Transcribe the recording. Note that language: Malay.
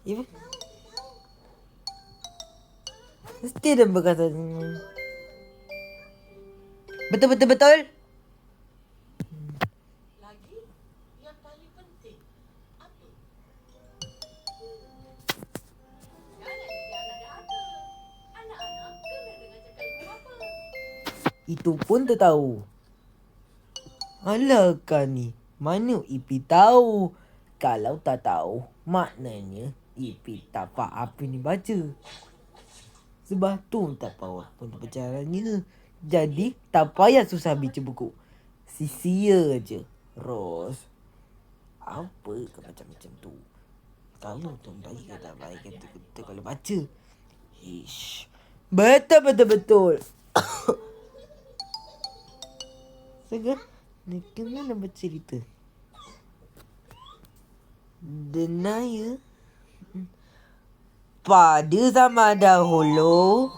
Ya. Mesti dia berkata betul. Lagi, yang paling penting, apa? Jangan jadi anak derhaka. Anak-anak kena dengar cakap ibu bapa. Itu pun tak tahu. Alah kan ni. Mana Ipi tahu? Kalau tak tahu, maknanya Ipi tak faham apa ni baca. Sebab tu tak tahu apa percaranya. Jadi tak payah susah baca buku. Sia-sia je. Ros. Apa ke macam-macam tu? Tahu tu baik ke tak baik kita kalau baca. Ish. Betul. Segar. Ni kemana baca cerita? Denaya. Pada zaman dahulu,